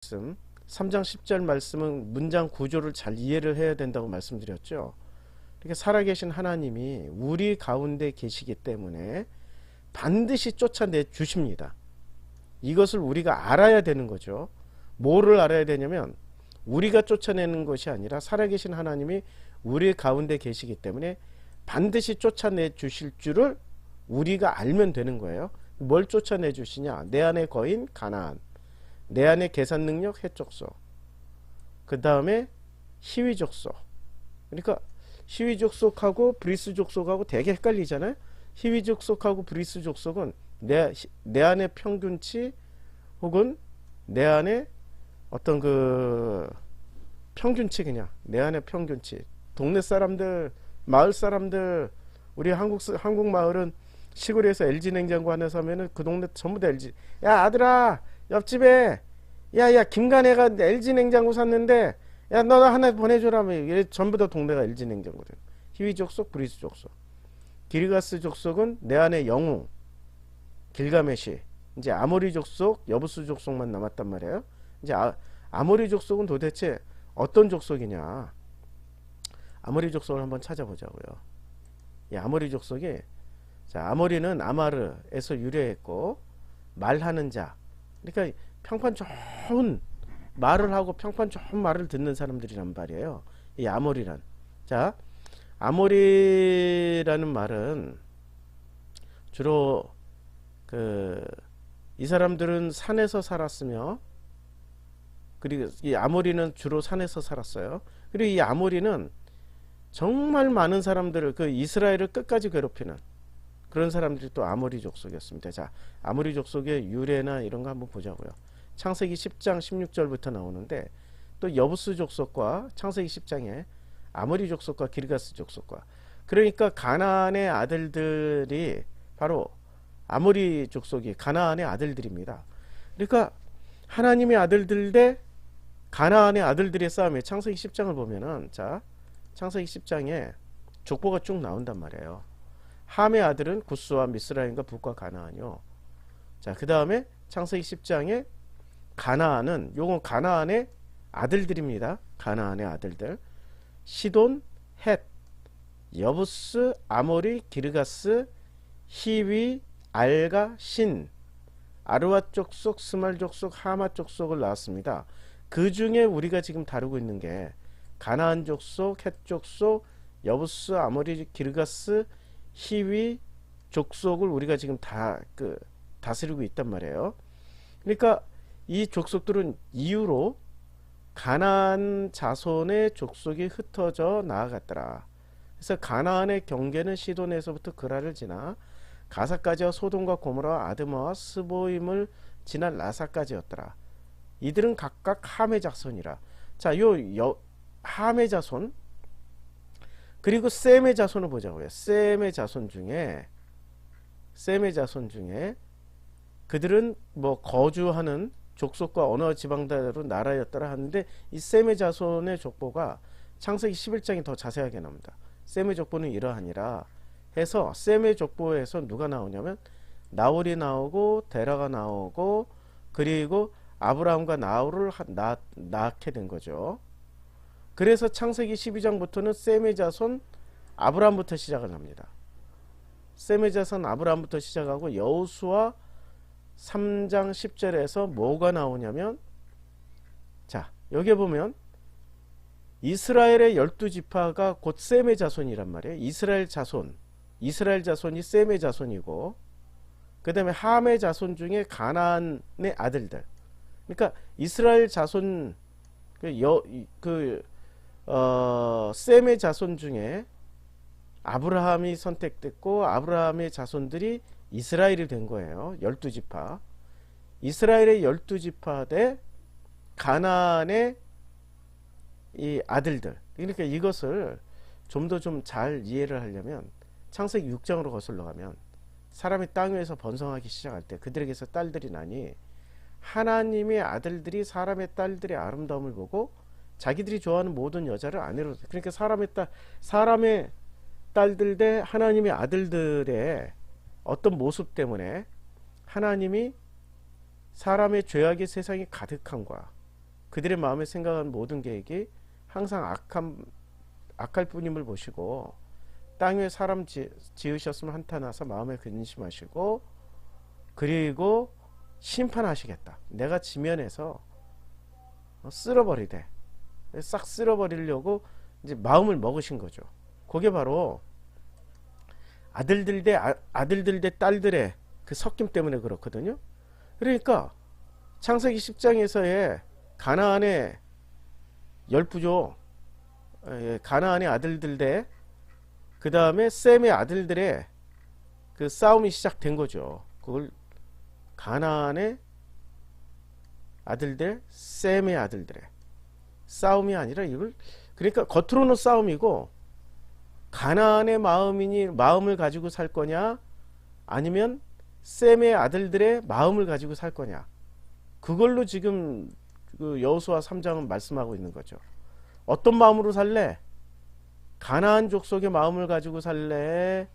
3장 10절 말씀은 문장 구조를 잘 이해를 해야 된다고 말씀드렸죠. 이렇게 살아계신 하나님이 우리 가운데 계시기 때문에 반드시 쫓아내 주십니다. 이것을 우리가 알아야 되는 거죠. 뭐를 알아야 되냐면 우리가 쫓아내는 것이 아니라 살아계신 하나님이 우리 가운데 계시기 때문에 반드시 쫓아내 주실 줄을 우리가 알면 되는 거예요. 뭘 쫓아내 주시냐? 내 안에 거인 가나안, 내 안에 계산 능력 해족속, 그 다음에 히위 족속. 그러니까 히위 족속하고 브리스 족속하고 되게 헷갈리잖아요. 히위 족속하고 브리스 족속은 내 안에 평균치 혹은 내 안에 어떤 그 평균치, 그냥 내 안에 평균치. 동네 사람들, 마을 사람들, 우리 한국 마을은 시골에서 LG 냉장고 하나 사면은 그 동네 전부 다 LG. 야 아들아, 옆집에 야야 김간애가 LG 냉장고 샀는데 야 너 하나 보내줘라며. 전부 다 동네가 LG 냉장고래. 히위 족속, 브리스 족속. 기르가스 족속은 내 안에 영웅 길가메시. 이제 아모리 족속, 여부스 족속만 남았단 말이에요. 이제 아모리 족속은 도대체 어떤 족속이냐? 아모리 족속을 한번 찾아보자고요. 이 아모리 족속이, 자, 아모리는 아마르에서 유래했고 말하는 자. 그러니까 평판 좋은 말을 하고 평판 좋은 말을 듣는 사람들이란 말이에요. 이 아모리란. 자, 아모리라는 말은 주로 이 사람들은 산에서 살았으며, 그리고 이 아모리는 주로 산에서 살았어요. 그리고 이 아모리는 정말 많은 사람들을, 그 이스라엘을 끝까지 괴롭히는 그런 사람들이 또 아모리 족속이었습니다. 자, 아모리 족속의 유래나 이런 거 한번 보자고요. 창세기 10장 16절부터 나오는데, 또 여부스 족속과 창세기 10장에 아모리 족속과 기르가스 족속과, 그러니까 가나안의 아들들이 바로 아모리 족속이 가나안의 아들들입니다. 그러니까 하나님의 아들들 대 가나안의 아들들의 싸움에 창세기 10장을 보면은, 자, 창세기 10장에 족보가 쭉 나온단 말이에요. 함의 아들은 구스와 미스라임과 북과 가나안이요. 자, 그 다음에 창세기 10장에 가나안은, 요건 가나안의 아들들입니다. 가나안의 아들들. 시돈, 헷, 여부스, 아모리, 기르가스, 히위, 알가, 신, 아르와 족속, 스말 족속, 하마 족속을 낳았습니다. 그 중에 우리가 지금 다루고 있는 게 가나안 족속, 헷 족속, 여부스, 아모리, 기르가스, 히위 족속을 우리가 지금 다스리고 있단 말이에요. 그러니까 이 족속들은 이후로 가나안 자손의 족속이 흩어져 나아갔더라. 그래서 가나안의 경계는 시돈에서부터 그라를 지나 가사까지와 소돔과 고모라와 아드마와 스보임을 지난 라사까지였더라. 이들은 각각 함의 자손이라. 자, 함의 자손, 그리고 셈의 자손을 보자고요. 셈의 자손 중에 그들은 뭐 거주하는 족속과 언어 지방대로 나라였더라 하는데, 이 셈의 자손의 족보가 창세기 11장이 더 자세하게 나옵니다. 셈의 족보는 이러하니라 해서, 셈의 족보에서 누가 나오냐면 나홀이 나오고 데라가 나오고, 그리고 아브라함과 나홀을 낳게 된 거죠. 그래서 창세기 12장부터는 셈의 자손 아브라함부터 시작을 합니다. 셈의 자손 아브라함부터 시작하고, 여호수아 3장 10절에서 뭐가 나오냐면, 자, 여기 보면 이스라엘의 12지파가 곧 셈의 자손이란 말이에요. 이스라엘 자손이 셈의 자손이고, 그 다음에 함의 자손 중에 가나안의 아들들. 그러니까 이스라엘 자손, 셈의 자손 중에 아브라함이 선택됐고, 아브라함의 자손들이 이스라엘이 된 거예요. 12지파. 이스라엘의 12지파 대 가나안의 이 아들들. 그러니까 이것을 좀 더 좀 잘 이해를 하려면 창세기 6장으로 거슬러 가면, 사람이 땅 위에서 번성하기 시작할 때 그들에게서 딸들이 나니 하나님의 아들들이 사람의 딸들의 아름다움을 보고 자기들이 좋아하는 모든 여자를 아내로, 그러니까 사람의 딸들 대 하나님의 아들들의 어떤 모습 때문에 하나님이 사람의 죄악의 세상이 가득한 거야. 그들의 마음에 생각한 모든 계획이 항상 악할 뿐임을 보시고 땅 위에 사람 지으셨으면 한탄하사 마음에 근심하시고 그리고 심판하시겠다. 내가 지면에서 쓸어버리되 싹 쓸어버리려고 이제 마음을 먹으신 거죠. 그게 바로 아들들 대 딸들의 그 섞임 때문에 그렇거든요. 그러니까 창세기 10장에서의 가나안의 10부족, 가나안의 아들들 대 그 다음에 셈의 아들들의 그 싸움이 시작된 거죠. 그걸 가나안의 아들들, 셈의 아들들의 싸움이 아니라 이걸, 그러니까 겉으로는 싸움이고 가나안의 마음을 가지고 살 거냐 아니면 셈의 아들들의 마음을 가지고 살 거냐, 그걸로 지금 그 여호수아 3장은 말씀하고 있는 거죠. 어떤 마음으로 살래? 가나안 족속의 마음을 가지고 살래?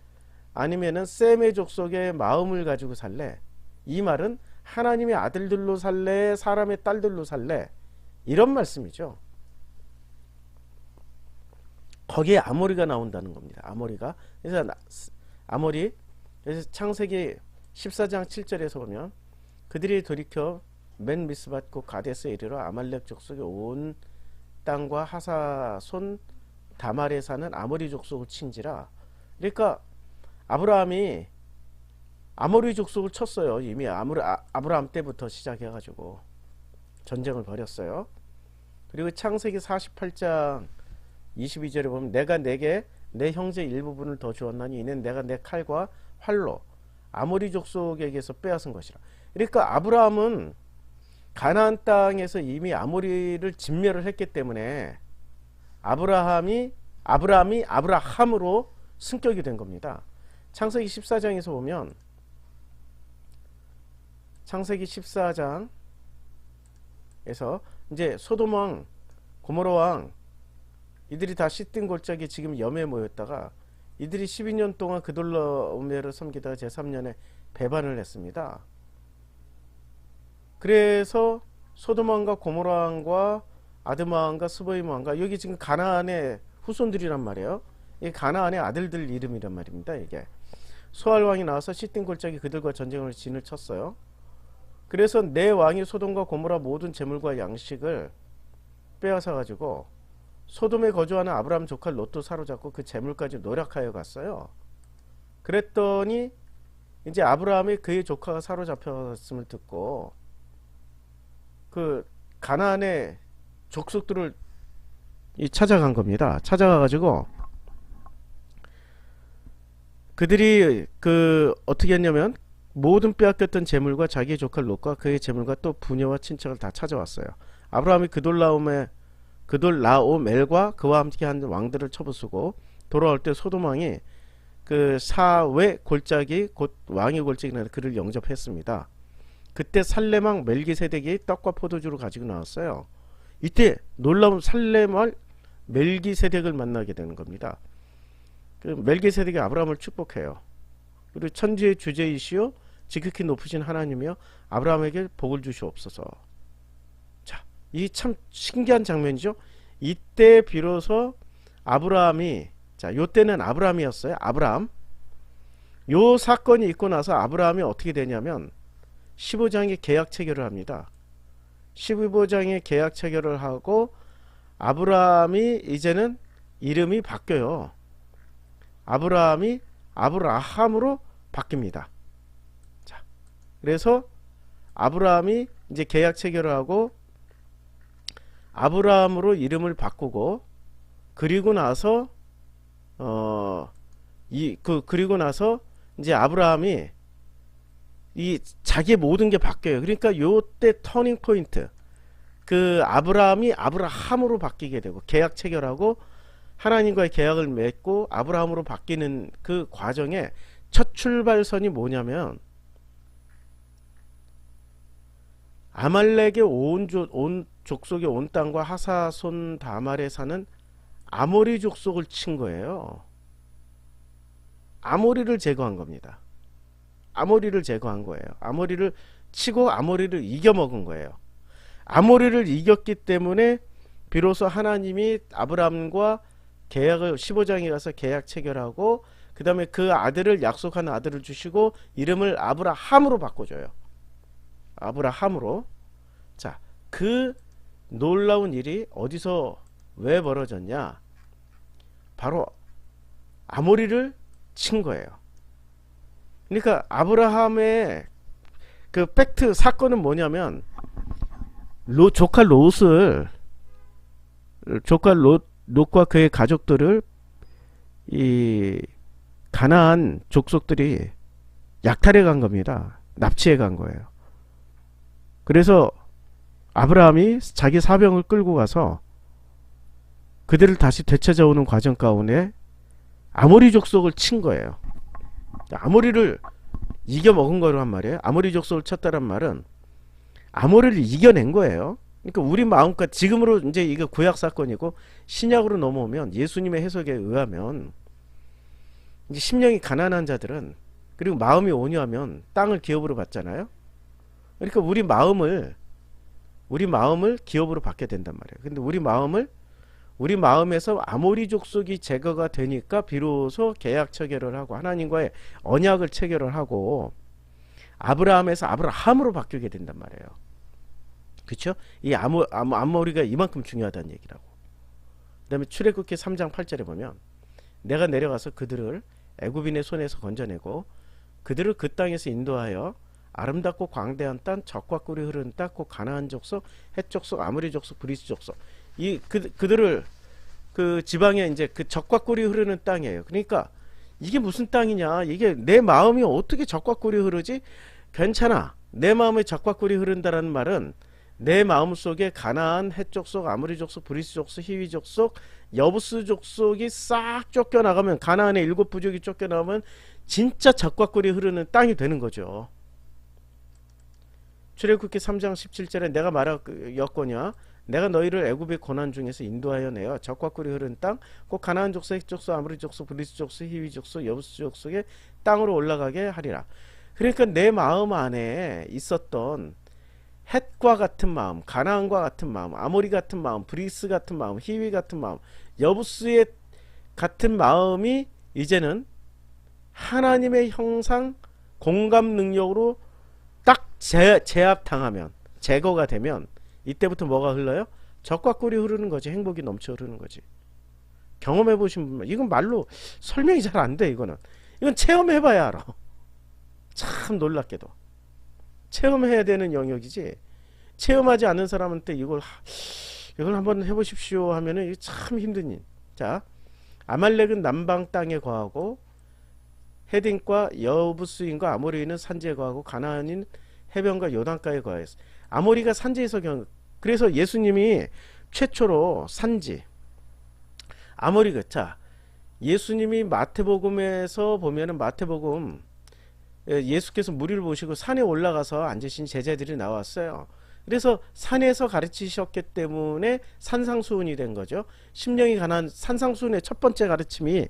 아니면은 셈의 족속의 마음을 가지고 살래? 이 말은 하나님의 아들들로 살래? 사람의 딸들로 살래? 이런 말씀이죠. 거기에 아모리가 나온다는 겁니다. 아모리가. 그래서 그래서 창세기 14장 7절에서 보면 그들이 돌이켜 맨 미스밧 곧 가데스에 이르러 아말렉 족속의 온 땅과 하사손 다말에 사는 아모리 족속을 친지라. 그러니까 아브라함이 아모리 족속을 쳤어요. 이미 아브라함 때부터 시작해가지고 전쟁을 벌였어요. 그리고 창세기 48장 22절에 보면 내가 내게 내 형제 일부분을 더 주었나니 이는 내가 내 칼과 활로 아모리 족속에게서 빼앗은 것이라. 그러니까 아브라함은 가나안 땅에서 이미 아모리를 진멸을 했기 때문에 아브라함이 아브라함으로 승격이 된 겁니다. 창세기 14장에서 보면 창세기 14장에서 이제 소돔 왕, 고모라 왕 이들이 다 시딘 골짜기 지금 염에 모였다가 이들이 12년 동안 그돌라오메를 섬기다가 제3년에 배반을 했습니다. 그래서 소돔 왕과 고모라 왕과 아드마 왕과 스보임 왕과 여기 지금 가나안의 후손들이란 말이에요. 이 가나안의 아들들 이름이란 말입니다. 이게 소알 왕이 나와서 시딘 골짜기 그들과 전쟁을 진을 쳤어요. 그래서 내 왕이 소돔과 고모라 모든 재물과 양식을 빼앗아 가지고 소돔에 거주하는 아브라함 조카 롯도 사로잡고 그 재물까지 노력하여 갔어요. 그랬더니 이제 아브라함이 그의 조카가 사로잡혔음을 듣고 그 가나안의 족속들을 찾아간 겁니다. 찾아가 가지고 그들이 어떻게 했냐면 모든 빼앗겼던 재물과 자기의 조카 롯과 그의 재물과 또 부녀와 친척을 다 찾아왔어요. 아브라함이 그돌라오멜과 그와 함께한 왕들을 쳐부수고 돌아올 때 소돔 왕이 그 사외 골짜기 곧 왕의 골짜기라는 그를 영접했습니다. 그때 살렘 왕 멜기세덱이 떡과 포도주를 가지고 나왔어요. 이때 놀라운 살렘 왕 멜기세덱을 만나게 되는 겁니다. 그 멜기세덱이 아브라함을 축복해요. 그리고 천지의 주제이시오 지극히 높으신 하나님이여 아브라함에게 복을 주시옵소서. 자, 이 참 신기한 장면이죠. 이때 비로소 아브라함이, 자, 요때는 아브라함이었어요. 아브라함. 요 사건이 있고 나서 아브라함이 어떻게 되냐면 15장의 계약 체결을 합니다. 15장의 계약 체결을 하고 아브라함이 이제는 이름이 바뀌어요. 아브라함이 아브라함으로 바뀝니다. 자, 그래서 아브라함이 이제 계약 체결을 하고 아브라함으로 이름을 바꾸고 그리고 나서 그리고 나서 이제 아브라함이 이 자기의 모든 게 바뀌어요. 그러니까 요때 터닝 포인트, 그 아브라함이 아브라함으로 바뀌게 되고 계약 체결하고 하나님과의 계약을 맺고 아브라함으로 바뀌는 그 과정의 첫 출발선이 뭐냐면 아말렉의 온 족속의 온 땅과 하사손 다말에 사는 아모리 족속을 친 거예요. 아모리를 제거한 겁니다. 아모리를 제거한 거예요. 아모리를 치고 아모리를 이겨먹은 거예요. 아모리를 이겼기 때문에 비로소 하나님이 아브라함과 계약을 15장에 가서 계약 체결하고 그 다음에 그 아들을 약속한 아들을 주시고 이름을 아브라함으로 바꿔줘요. 아브라함으로. 자, 그 놀라운 일이 어디서 왜 벌어졌냐? 바로 아모리를 친 거예요. 그러니까 아브라함의 그 팩트 사건은 뭐냐면 조카 롯과 그의 가족들을 이 가나안 족속들이 약탈해 간 겁니다. 납치해 간 거예요. 그래서 아브라함이 자기 사병을 끌고 가서 그들을 다시 되찾아오는 과정 가운데 아모리 족속을 친 거예요. 아모리를 이겨먹은 거란 말이에요. 아모리 족속을 쳤다란 말은 아모리를 이겨낸 거예요. 그러니까 우리 마음껏 지금으로 이제 이게 구약 사건이고 신약으로 넘어오면 예수님의 해석에 의하면 이제 심령이 가난한 자들은 그리고 마음이 온유하면 땅을 기업으로 받잖아요. 그러니까 우리 마음을 기업으로 받게 된단 말이에요. 근데 우리 마음에서 아모리 족속이 제거가 되니까 비로소 계약 체결을 하고 하나님과의 언약을 체결을 하고 아브라함에서 아브라함으로 바뀌게 된단 말이에요. 그렇죠? 이 아모리가 이만큼 중요하다는 얘기라고. 그 다음에 출애굽기 3장 8절에 보면 내가 내려가서 그들을 애굽인의 손에서 건져내고 그들을 그 땅에서 인도하여 아름답고 광대한 땅, 젖과 꿀이 흐르는 땅, 곧 가나안 족속, 헷 족속, 아모리 족속, 브리스 족속. 그들을 그 지방에 이제 그 젖과 꿀이 흐르는 땅이에요. 그러니까 이게 무슨 땅이냐? 이게 내 마음이 어떻게 젖과 꿀이 흐르지? 괜찮아. 내 마음에 젖과 꿀이 흐른다라는 말은 내 마음속에 가나안, 헷 족속, 아모리 족속, 브리스 족속, 히위 족속, 여부스 족속이 싹 쫓겨나가면 가나안의 7 부족이 쫓겨나가면 진짜 젖과 꿀이 흐르는 땅이 되는 거죠. 출애굽기 3장 17절에 내가 말하였거냐 내가 너희를 애굽의 고난 중에서 인도하여 내어 젖과 꿀이 흐르는 땅 곧 가나안 족속, 헷 족속, 아모리 족속, 브리스 족속, 히위 족속, 여부스 족속의 땅으로 올라가게 하리라. 그러니까 내 마음 안에 있었던 헷과 같은 마음, 가나안과 같은 마음, 아모리 같은 마음, 브리스 같은 마음, 히위 같은 마음, 여부스의 같은 마음이 이제는 하나님의 형상 공감 능력으로 딱 제압당하면 제거가 되면 이때부터 뭐가 흘러요? 젖과 꿀이 흐르는 거지. 행복이 넘쳐 흐르는 거지. 경험해 보신 분만 이건 말로 설명이 잘 안 돼. 이건 체험해봐야 알아. 참 놀랍게도 체험해야 되는 영역이지 체험하지 않는 사람한테 이걸 한번 해보십시오 하면은 이게 참 힘든 일. 자, 아말렉은 남방 땅에 거하고 헤딘과 여부스인과 아모리인은 산지에 거하고 가나안인 해변과 요단가에 거하였어. 아모리가 산지에서 그래서 예수님이 최초로 산지 아모리가 자 예수님이 마태복음에서 보면은 마태복음 예수께서 무리를 보시고 산에 올라가서 앉으신 제자들이 나왔어요. 그래서 산에서 가르치셨기 때문에 산상수훈이 된 거죠. 산상수훈의 첫 번째 가르침이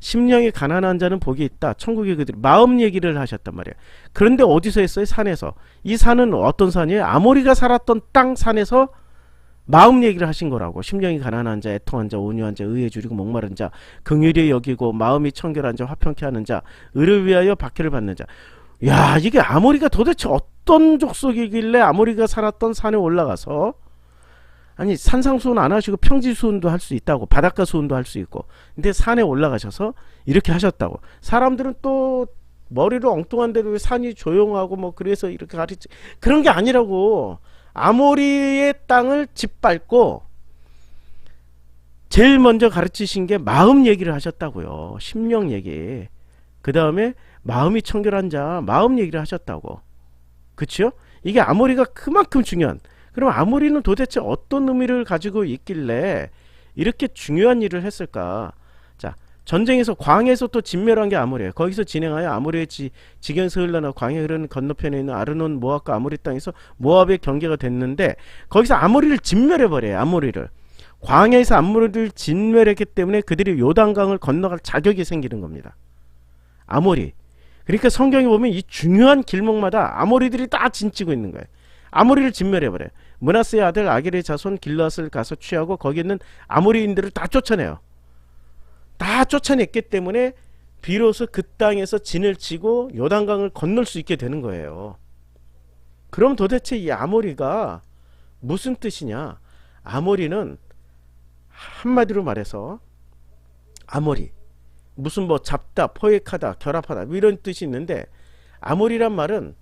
심령이 가난한 자는 복이 있다. 천국의 그들 마음 얘기를 하셨단 말이에요. 그런데 어디서 했어요? 산에서. 이 산은 어떤 산이에요? 아모리가 살았던 땅 산에서 마음 얘기를 하신 거라고. 심령이 가난한 자, 애통한 자, 온유한 자, 의에 줄이고 목마른 자, 긍휼히 여기고 마음이 청결한 자, 화평케 하는 자, 의를 위하여 박해를 받는 자. 야, 이게 아모리가 도대체 어떤 족속이길래 아모리가 살았던 산에 올라가서 아니 산상수훈 안 하시고 평지수훈도 할 수 있다고 바닷가 수훈도 할 수 있고 근데 산에 올라가셔서 이렇게 하셨다고. 사람들은 또 머리로 엉뚱한데도 왜 산이 조용하고 뭐 그래서 이렇게 가르치 그런 게 아니라고. 아모리의 땅을 짓밟고 제일 먼저 가르치신 게 마음 얘기를 하셨다고요. 심령 얘기. 그 다음에 마음이 청결한 자 마음 얘기를 하셨다고. 그쵸? 이게 아모리가 그만큼 중요한. 그럼 아모리는 도대체 어떤 의미를 가지고 있길래 이렇게 중요한 일을 했을까? 자, 전쟁에서 광해에서 또 진멸한 게 아모리예요. 거기서 진행하여 아모리의 지경에서 흘러나 광해 흐르는 건너편에 있는 아르논 모압과 아모리 땅에서 모압의 경계가 됐는데 거기서 아모리를 진멸해버려요. 아모리를. 광해에서 아모리를 진멸했기 때문에 그들이 요단강을 건너갈 자격이 생기는 겁니다. 아모리. 그러니까 성경에 보면 이 중요한 길목마다 아모리들이 다 진치고 있는 거예요. 아모리를 진멸해버려요. 므낫세의 아들 아겔의 자손 길르앗을 가서 취하고 거기 있는 아모리인들을 다 쫓아내요. 다 쫓아냈기 때문에 비로소 그 땅에서 진을 치고 요단강을 건널 수 있게 되는 거예요. 그럼 도대체 이 아모리가 무슨 뜻이냐? 아모리는 한마디로 말해서 아모리 무슨 뭐 잡다, 포획하다, 결합하다 이런 뜻이 있는데, 아모리란 말은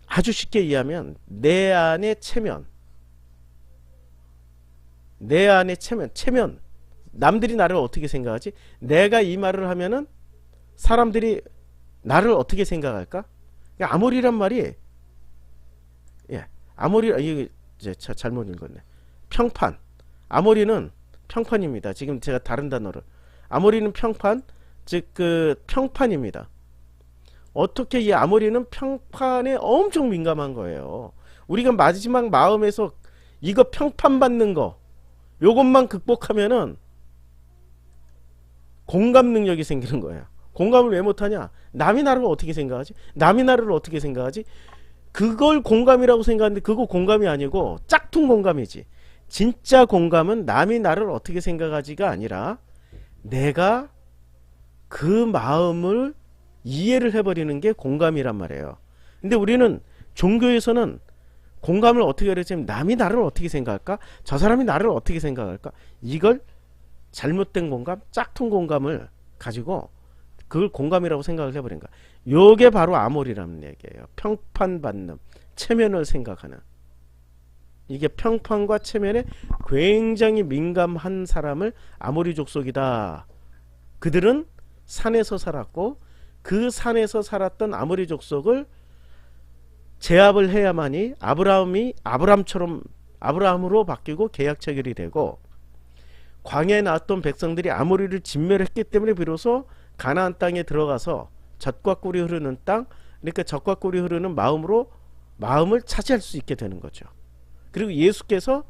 아주 쉽게 이해하면 내 안의 체면, 내 안의 체면. 남들이 나를 어떻게 생각하지? 내가 이 말을 하면은 사람들이 나를 어떻게 생각할까? 아모리란 말이, 아모리, 이게 이제 잘못 읽었네. 평판. 아모리는 평판입니다. 지금 제가 다른 단어를. 아모리는 평판, 즉 그 평판입니다. 어떻게 이 아모리는 평판에 엄청 민감한 거예요. 우리가 마지막 마음에서 이거 평판받는 거, 요것만 극복하면은 공감 능력이 생기는 거예요. 공감을 왜 못하냐? 남이 나를 어떻게 생각하지? 남이 나를 어떻게 생각하지? 그걸 공감이라고 생각하는데 그거 공감이 아니고 짝퉁 공감이지. 진짜 공감은 남이 나를 어떻게 생각하지가 아니라 내가 그 마음을 이해를 해버리는 게 공감이란 말이에요. 근데 우리는 종교에서는 공감을 어떻게 하려면 남이 나를 어떻게 생각할까? 저 사람이 나를 어떻게 생각할까? 이걸 잘못된 공감, 짝퉁 공감을 가지고 그걸 공감이라고 생각을 해버린 거야. 요게 바로 아모리라는 얘기예요. 평판받는, 체면을 생각하는. 이게 평판과 체면에 굉장히 민감한 사람을 아모리 족속이다. 그들은 산에서 살았고 그 산에서 살았던 아모리 족속을 제압을 해야만이 아브라함으로 바뀌고 계약 체결이 되고, 광야에 나왔던 백성들이 아모리를 진멸했기 때문에 비로소 가나안 땅에 들어가서 젖과 꿀이 흐르는 땅, 그러니까 젖과 꿀이 흐르는 마음을 차지할 수 있게 되는 거죠. 그리고 예수께서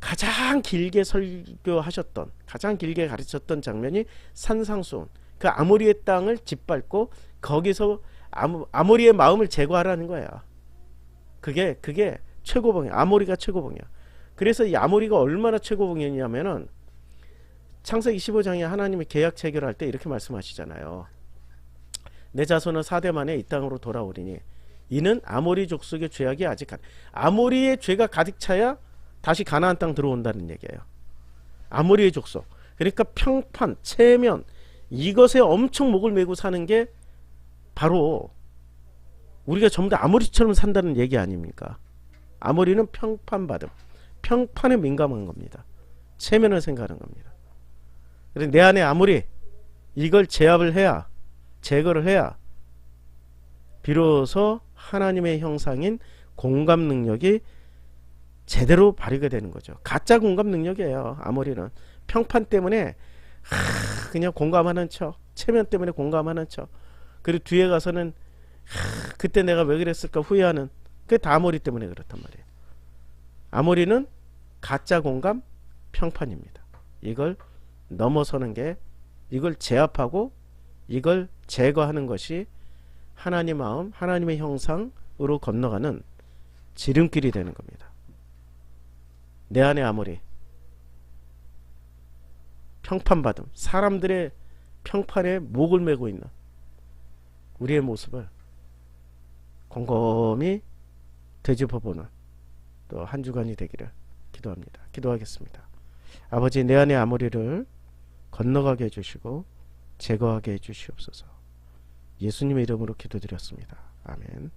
가장 길게 설교하셨던, 가장 길게 가르쳤던 장면이 산상수훈, 그 아모리의 땅을 짓밟고 거기서 아모리의 마음을 제거하라는 거야. 그게 최고봉이야. 아모리가 최고봉이야. 그래서 이 아모리가 얼마나 최고봉이냐면은 창세기 15장에 하나님이 계약 체결할 때 이렇게 말씀하시잖아요. 내 자손은 4대 만에 이 땅으로 돌아오리니 이는 아모리 족속의 죄악이 아직 아모리의 죄가 가득 차야 다시 가나안 땅 들어온다는 얘기예요. 아모리의 족속. 그러니까 평판, 체면, 이것에 엄청 목을 메고 사는 게 바로 우리가 전부 다 아모리처럼 산다는 얘기 아닙니까? 아모리는 평판받음, 평판에 민감한 겁니다. 체면을 생각하는 겁니다. 그래서 내 안에 아모리, 이걸 제압을 해야, 제거를 해야 비로소 하나님의 형상인 공감 능력이 제대로 발휘가 되는 거죠. 가짜 공감 능력이에요. 아모리는 평판 때문에 그냥 공감하는 척, 체면 때문에 공감하는 척, 그리고 뒤에 가서는 그때 내가 왜 그랬을까 후회하는, 그게 다 아모리 때문에 그렇단 말이에요. 아모리는 가짜 공감, 평판입니다. 이걸 넘어서는 게, 이걸 제압하고 이걸 제거하는 것이 하나님 마음, 하나님의 형상으로 건너가는 지름길이 되는 겁니다. 내 안에 아모리, 평판받음, 사람들의 평판에 목을 메고 있는 우리의 모습을 곰곰이 되짚어보는 또 한 주간이 되기를 기도합니다. 기도하겠습니다. 아버지, 내 안의 아모리를 건너가게 해주시고 제거하게 해주시옵소서. 예수님의 이름으로 기도드렸습니다. 아멘.